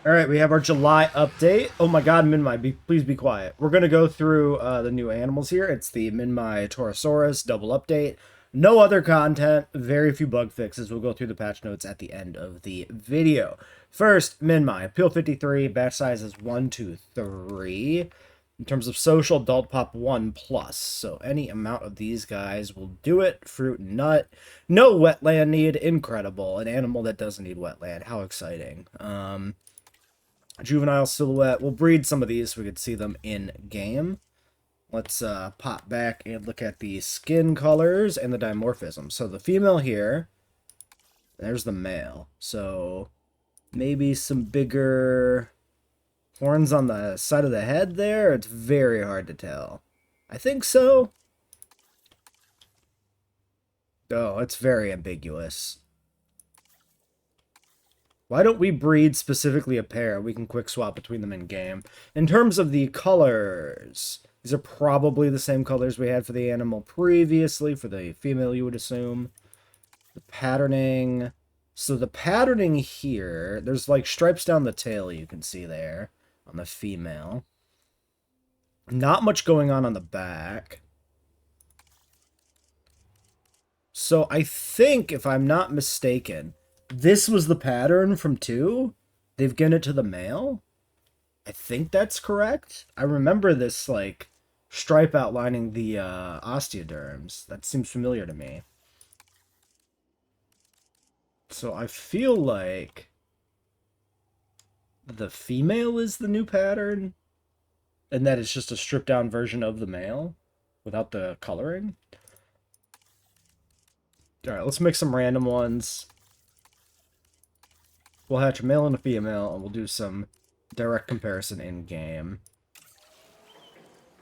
All right, we have our July update. Oh my God, Minmi, please be quiet. We're gonna go through the new animals here. It's the Minmi Torosaurus double update. No other content, very few bug fixes. We'll go through the patch notes at the end of the video. First, Minmi, appeal 53, batch size is 1, 2, 3. In terms of social, adult pop 1 plus. So any amount of these guys will do it. Fruit and nut. No wetland need. Incredible. An animal that doesn't need wetland. How exciting. Juvenile silhouette. We'll breed some of these so we can see them in game. Let's pop back and look at the skin colors and the dimorphism. So the female here, there's the male. So maybe some bigger horns on the side of the head there. It's very hard to tell. I think so. Oh, it's very ambiguous. Why don't we breed specifically a pair? We can quick swap between them in game. In terms of the colors, these are probably the same colors we had for the animal previously. For the female, you would assume. The patterning. So the patterning here, there's like stripes down the tail you can see there on the female. Not much going on the back. So I think, if I'm not mistaken, this was the pattern from 2. They've given it to the male. I think that's correct. I remember this, like, stripe outlining the osteoderms. That seems familiar to me. So I feel like the female is the new pattern, and that it's just a stripped-down version of the male without the coloring. Alright, let's make some random ones. We'll hatch a male and a female, and we'll do some direct comparison in-game.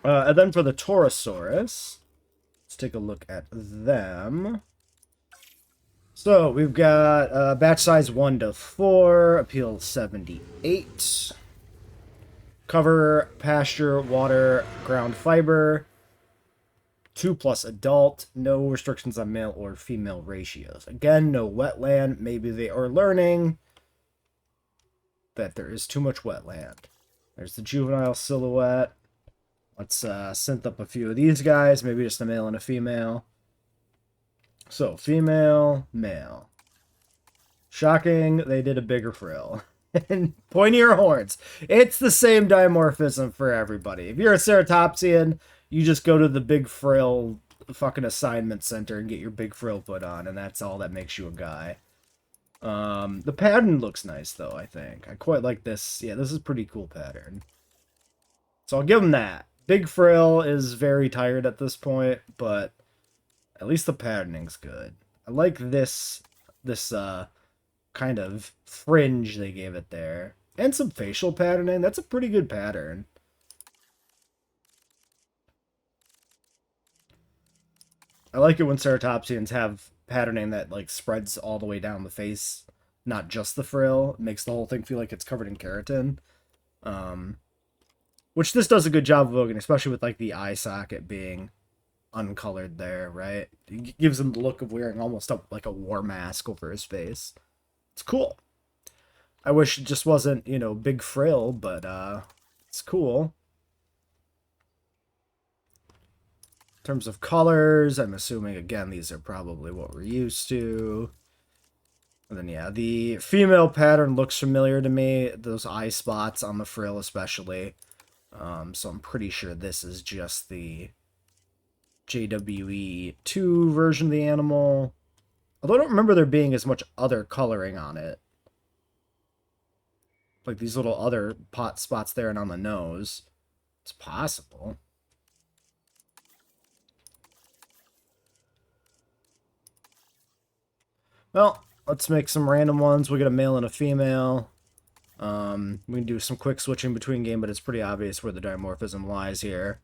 And then for the Torosaurus, let's take a look at them. So, we've got batch size 1 to 4, appeal 78. Cover, pasture, water, ground fiber. 2 plus adult, no restrictions on male or female ratios. Again, no wetland. Maybe they are learning that there is too much wetland. There's the juvenile silhouette. Let's synth up a few of these guys, maybe just a male and a female. So, female, male. Shocking, they did a bigger frill. And pointier horns. It's the same dimorphism for everybody. If you're a ceratopsian, you just go to the big frill fucking assignment center and get your big frill put on, and that's all that makes you a guy. The pattern looks nice, though, I think. I quite like this. Yeah, this is a pretty cool pattern. So I'll give him that. Big frill is very tired at this point, but at least the patterning's good. I like this kind of fringe they gave it there. And some facial patterning. That's a pretty good pattern. I like it when ceratopsians have patterning that like spreads all the way down the face, not just the frill. It makes the whole thing feel like it's covered in keratin. Which this does a good job of evoking, especially with like the eye socket being uncolored there, right? It gives him the look of wearing almost like a war mask over his face. It's cool. I wish it just wasn't, you know, big frill, but it's cool. In terms of colors, I'm assuming, again, these are probably what we're used to. And then, yeah, the female pattern looks familiar to me. Those eye spots on the frill especially. So I'm pretty sure this is just the JWE3 version of the animal. Although I don't remember there being as much other coloring on it. Like these little other pot spots there and on the nose. It's possible. Well, let's make some random ones. We'll get a male and a female. We can do some quick switching between game, but it's pretty obvious where the dimorphism lies here.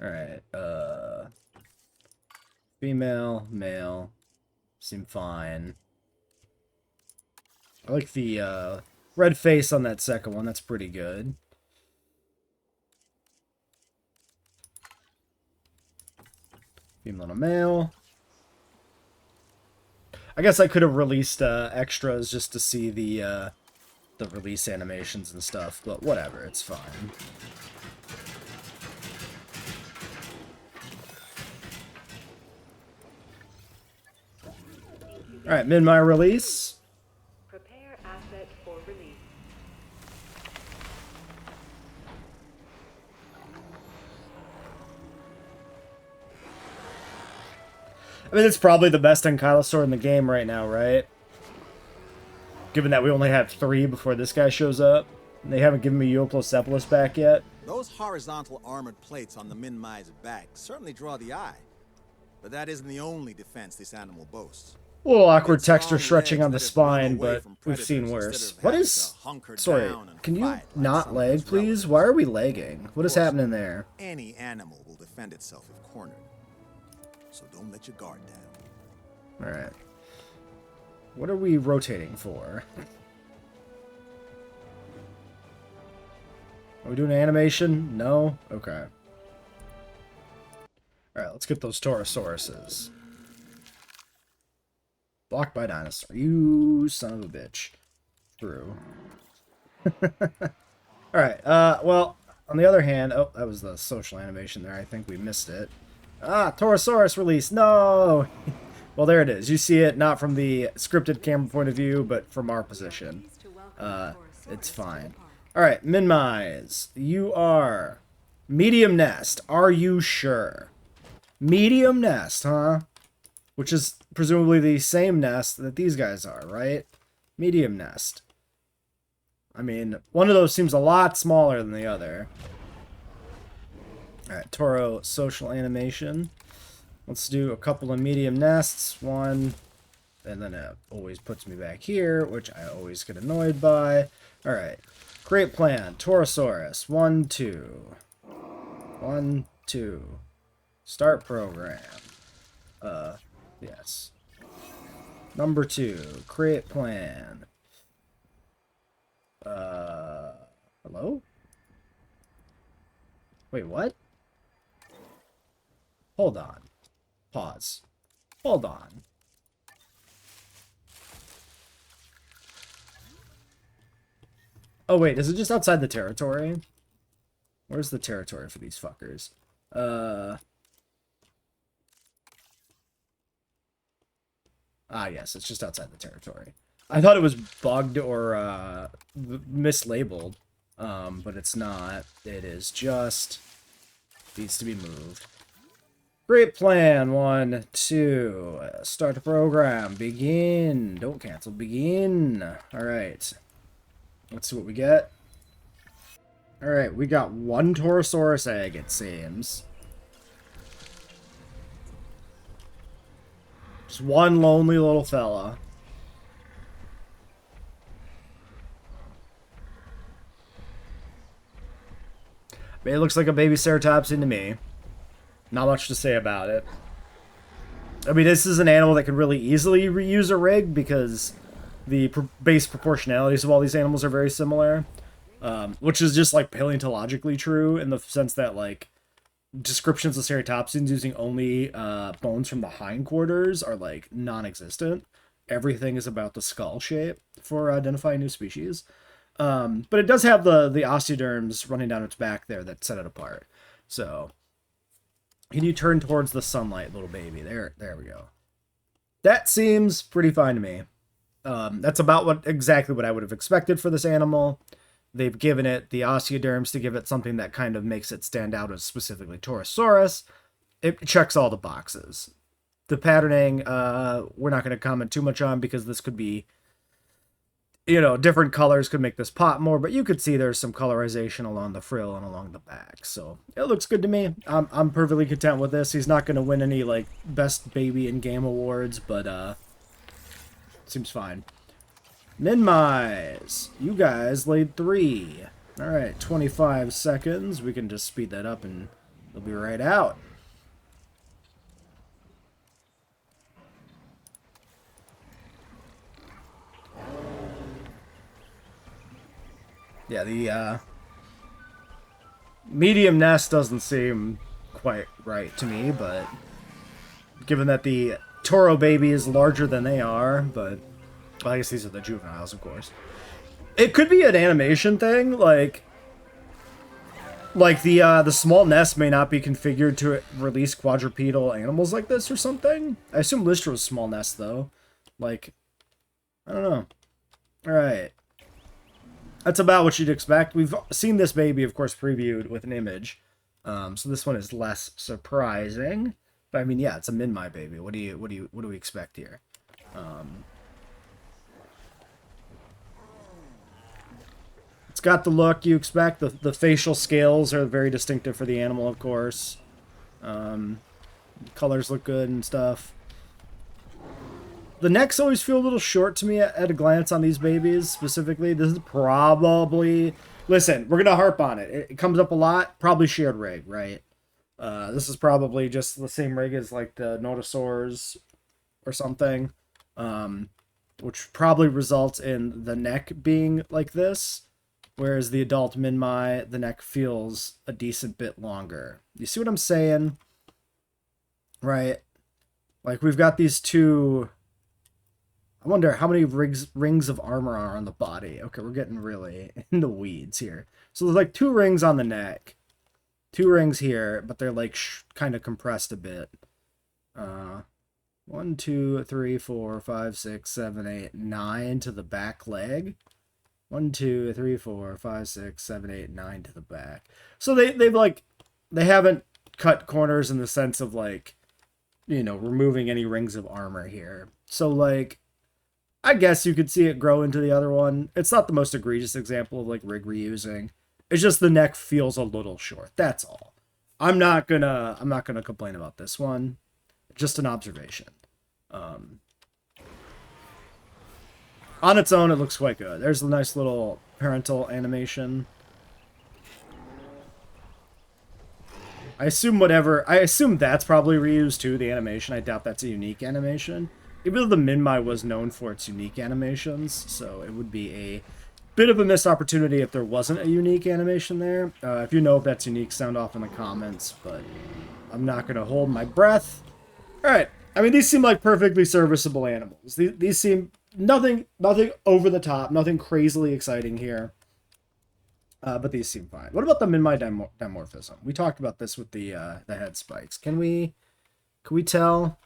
Alright, female, male, seem fine. I like the, red face on that second one, that's pretty good. Female and a male. I guess I could have released extras just to see the release animations and stuff, but whatever, it's fine. Alright, Minmi release. Prepare asset for release. I mean, it's probably the best Ankylosaur in the game right now, right? Given that we only have 3 before this guy shows up. And they haven't given me Euplocephalus back yet. Those horizontal armored plates on the Minmi's back certainly draw the eye. But that isn't the only defense this animal boasts. A little awkward It's texture long stretching on the legs let it spine, run away but from we've seen predators worse. instead of What having is... to hunker Sorry, down and can you fight like not some of lag, its please? relatives. Why are we lagging? What is happening there? Any animal will defend itself if cornered. So don't let your guard down. Alright. What are we rotating for? Are we doing animation? No? Okay. Alright, let's get those Torosauruses. Blocked by dinosaur. You son of a bitch. Through. Alright, well, on the other hand... Oh, that was the social animation there. I think we missed it. Ah, Torosaurus release! No! Well, there it is. You see it not from the scripted camera point of view, but from our position. It's fine. Alright, Minmi's. You are... Medium nest. Are you sure? Medium nest, huh? Which is presumably the same nest that these guys are, right? Medium nest. I mean, one of those seems a lot smaller than the other. Alright, Toro social animation. Let's do a couple of medium nests. One, and then it always puts me back here, which I always get annoyed by. Alright, create plan. Torosaurus. 1, 2. 1, 2. Start program. Yes. Number 2, create plan. Hello? Wait, what? Hold on. Pause. Hold on. Oh, wait, is it just outside the territory? Where's the territory for these fuckers? Ah, yes, it's just outside the territory. I thought it was bugged or mislabeled, but it's not. It is just needs to be moved. Great plan. 1, 2. Start the program. Begin. Don't cancel. Begin. All right. Let's see what we get. All right, we got 1 Torosaurus egg, it seems. Just one lonely little fella. It looks like a baby ceratopsin to me. Not much to say about it. I mean, this is an animal that could really easily reuse a rig because the base proportionalities of all these animals are very similar. Which is just, like, paleontologically true in the sense that, like, descriptions of ceratopsians using only bones from the hindquarters are, like, non-existent. Everything is about the skull shape for identifying new species. But it does have the osteoderms running down its back there that set it apart. So, can you turn towards the sunlight, little baby? There we go. That seems pretty fine to me. That's about exactly what I would have expected for this animal. They've given it the osteoderms to give it something that kind of makes it stand out as specifically Torosaurus. It checks all the boxes. The patterning, we're not going to comment too much on because this could be, you know, different colors could make this pop more, but you could see there's some colorization along the frill and along the back. So it looks good to me. I'm perfectly content with this. He's not going to win any, like, best baby in game awards, but seems fine. Minmi's. You guys laid 3. Alright, 25 seconds. We can just speed that up and they'll be right out. Yeah, the medium nest doesn't seem quite right to me, but given that the Toro baby is larger than they are, but well, I guess these are the juveniles, of course. It could be an animation thing, like the small nest may not be configured to release quadrupedal animals like this or something. I assume Lystra's small nest though. Like, I don't know. All right, that's about what you'd expect. We've seen this baby, of course, previewed with an image, so this one is less surprising. But I mean, yeah, it's a Minmi baby. What do we expect here? It's got the look you expect. The facial scales are very distinctive for the animal, of course. Colors look good and stuff. The necks always feel a little short to me at a glance on these babies, specifically. This is probably... Listen, we're going to harp on it. It comes up a lot. Probably shared rig, right? This is probably just the same rig as, like, the Torosaurus or something. Which probably results in the neck being like this. Whereas the adult Minmi, the neck feels a decent bit longer. You see what I'm saying? Right? Like, we've got these two... I wonder how many rings of armor are on the body. Okay, we're getting really in the weeds here. So there's like 2 rings on the neck. 2 rings here, but they're like kind of compressed a bit. 1, 2, 3, 4, 5, 6, 7, 8, 9 to the back leg. 1, 2, 3, 4, 5, 6, 7, 8, 9 to the back. So they haven't cut corners in the sense of like, you know, removing any rings of armor here. So like, I guess you could see it grow into the other one. It's not the most egregious example of like rig reusing. It's just the neck feels a little short. That's all. I'm not gonna complain about this one. Just an observation. On its own, it looks quite good. There's a nice little parental animation. I assume that's probably reused too, the animation. I doubt that's a unique animation. Even though the Minmi was known for its unique animations, so it would be a bit of a missed opportunity if there wasn't a unique animation there. If you know if that's unique, sound off in the comments, but I'm not going to hold my breath. Alright, I mean, these seem like perfectly serviceable animals. These seem nothing over the top, nothing crazily exciting here. But these seem fine. What about the Minmi dimorphism? We talked about this with the head spikes. Can we tell?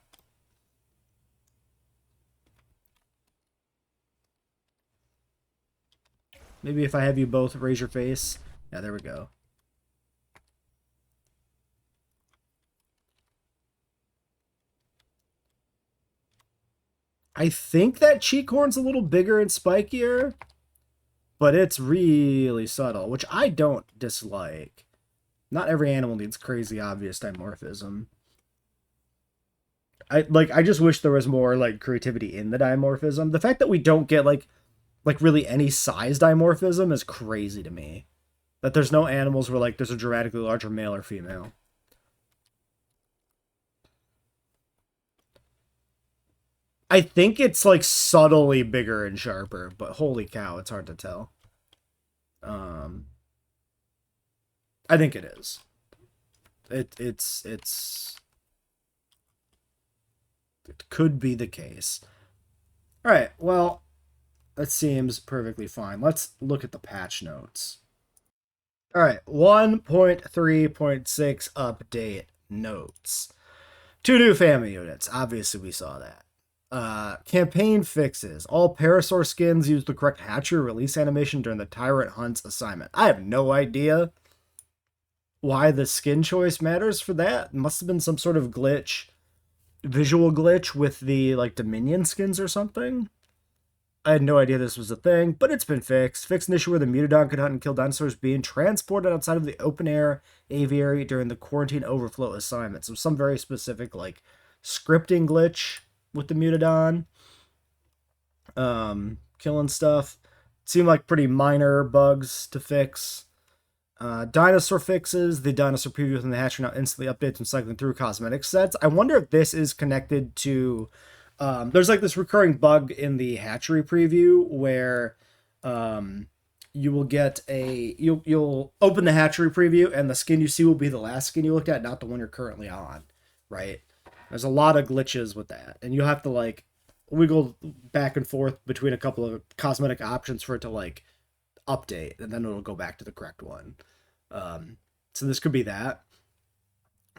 Maybe if I have you both raise your face. Yeah, there we go. I think that cheek horn's a little bigger and spikier, but it's really subtle, which I don't dislike. Not every animal needs crazy obvious dimorphism. I just wish there was more like creativity in the dimorphism. The fact that we don't get like really any size dimorphism is crazy to me. That there's no animals where like there's a dramatically larger male or female. I think it's like subtly bigger and sharper, but holy cow, it's hard to tell. I think it is. It could be the case. All right, well, that seems perfectly fine. Let's look at the patch notes. All right, 1.3.6 update notes. 2 new family units. Obviously, we saw that. Campaign fixes. All Parasaur skins use the correct hatchery release animation during the Tyrant Hunts assignment. I have no idea why the skin choice matters for that. It must have been some sort of glitch, visual glitch with the like Dominion skins or something. I had no idea this was a thing, but it's been fixed. Fixed an issue where the Mutodon could hunt and kill dinosaurs being transported outside of the open air aviary during the quarantine overflow assignment. So some very specific like scripting glitch with the Mutodon. Killing stuff. Seemed like pretty minor bugs to fix. Dinosaur fixes. The dinosaur preview within the hatchery now instantly updates when cycling through cosmetic sets. I wonder if this is connected to... there's like this recurring bug in the hatchery preview where you will get you'll open the hatchery preview and the skin you see will be the last skin you looked at, not the one you're currently on, right? There's a lot of glitches with that, and you have to like wiggle back and forth between a couple of cosmetic options for it to like update, and then it'll go back to the correct one. So this could be that.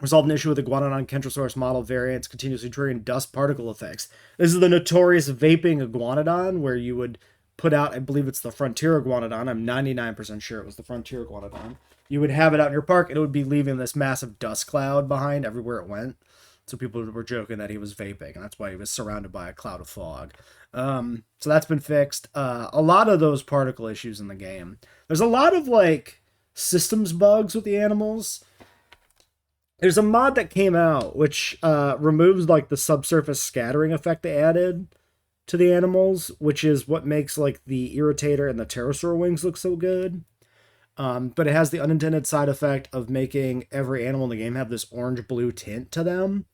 Resolve an issue with the Iguanodon Kentrosaurus model variants continuously triggering dust particle effects. This is the notorious vaping Iguanodon, where you would put out, I believe it's the Frontier Iguanodon. I'm 99% sure it was the Frontier Iguanodon. You would have it out in your park, and it would be leaving this massive dust cloud behind everywhere it went. So people were joking that he was vaping, and that's why he was surrounded by a cloud of fog. So that's been fixed. A lot of those particle issues in the game. There's a lot of like systems bugs with the animals. There's a mod that came out which removes like the subsurface scattering effect they added to the animals, which is what makes like the Irritator and the Pterosaur wings look so good. But it has the unintended side effect of making every animal in the game have this orange-blue tint to them,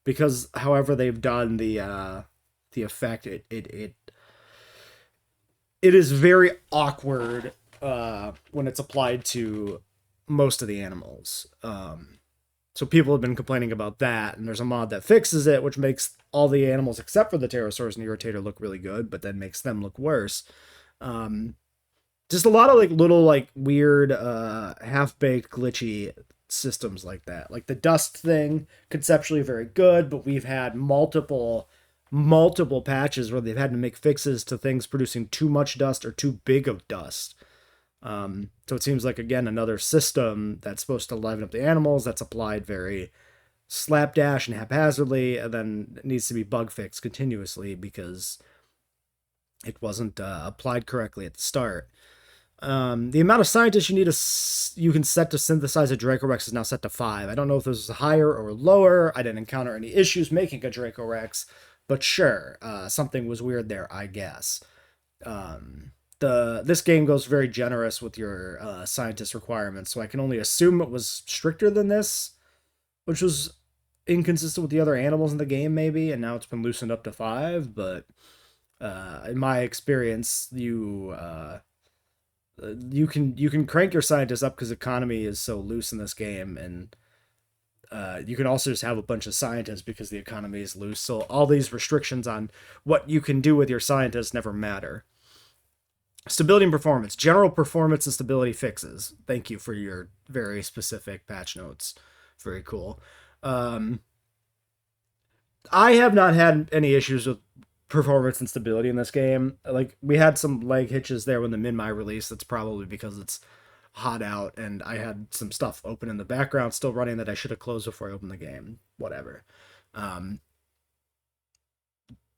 because however they've done the effect, it is very awkward when it's applied to most of the animals. So people have been complaining about that, and there's a mod that fixes it, which makes all the animals except for the Pterosaurs and the Irritator look really good, but then makes them look worse. Just a lot of like little like weird half-baked glitchy systems like that. Like the dust thing, conceptually very good, but we've had multiple patches where they've had to make fixes to things producing too much dust or too big of dust. So it seems like, again, another system that's supposed to liven up the animals that's applied very slapdash and haphazardly, and then it needs to be bug fixed continuously because it wasn't applied correctly at the start. The amount of scientists you can set to synthesize a Dracorex is now set to 5. I don't know if this is higher or lower. I didn't encounter any issues making a Dracorex, but sure, something was weird there, I guess. This game goes very generous with your scientist requirements, so I can only assume it was stricter than this, which was inconsistent with the other animals in the game, maybe, and now it's been loosened up to 5. But in my experience, you can crank your scientists up because economy is so loose in this game, and you can also just have a bunch of scientists because the economy is loose. So all these restrictions on what you can do with your scientists never matter. Stability and performance. General performance and stability fixes. Thank you for your very specific patch notes. Very cool. I have not had any issues with performance and stability in this game. Like, we had some leg hitches there when the Minmi released. That's probably because it's hot out and I had some stuff open in the background still running that I should have closed before I opened the game. Whatever.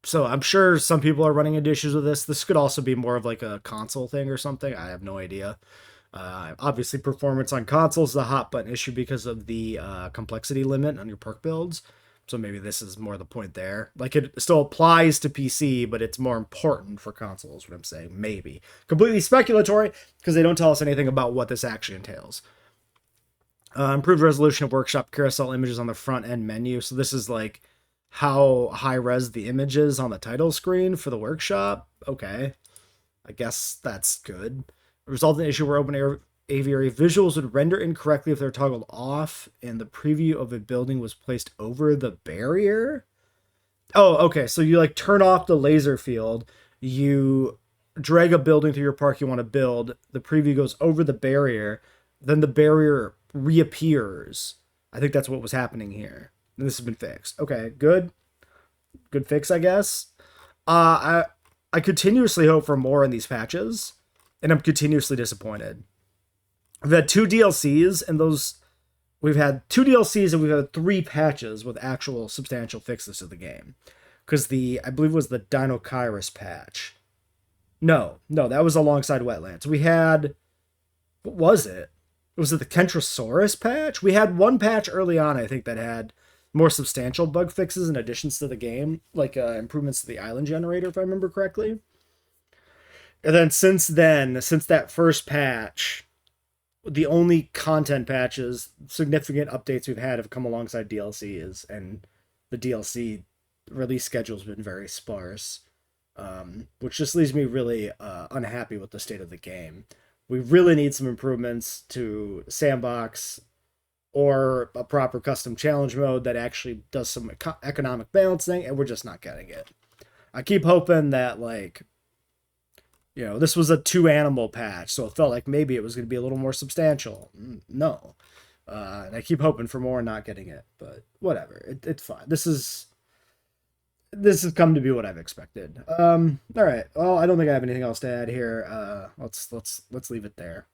So I'm sure some people are running into issues with this. This could also be more of like a console thing or something. I have no idea. Obviously, performance on consoles is a hot button issue because of the complexity limit on your perk builds. So maybe this is more the point there. Like, it still applies to PC, but it's more important for consoles, what I'm saying. Maybe. Completely speculatory, because they don't tell us anything about what this actually entails. Improved resolution of workshop carousel images on the front end menu. So this is like how high res the image is on the title screen for the workshop. Okay. I guess that's good. Resolved an issue where open aviary visuals would render incorrectly if they're toggled off and the preview of a building was placed over the barrier. Oh, okay. So you like turn off the laser field, you drag a building through your park you want to build, the preview goes over the barrier, then the barrier reappears. I think that's what was happening here. And this has been fixed. Okay, good. Good fix, I guess. I continuously hope for more in these patches, and I'm continuously disappointed. We've had 2 DLCs, and we've had 2 DLCs and we've had 3 patches with actual substantial fixes to the game. Because I believe it was the Deinonychus patch. No, that was alongside Wetlands. We had, what was it? Was it the Kentrosaurus patch? We had one patch early on, I think, that had more substantial bug fixes and additions to the game, like improvements to the island generator, if I remember correctly. And then since that first patch, the only content patches, significant updates we've had have come alongside DLCs, and the DLC release schedule's been very sparse, which just leaves me really unhappy with the state of the game. We really need some improvements to sandbox or a proper custom challenge mode that actually does some economic balancing, and we're just not getting it. I keep hoping that, like, you know, this was a 2-animal patch, so it felt like maybe it was going to be a little more substantial. No. And I keep hoping for more and not getting it, but whatever. It's fine. This has come to be what I've expected. All right. Well, I don't think I have anything else to add here. Let's leave it there.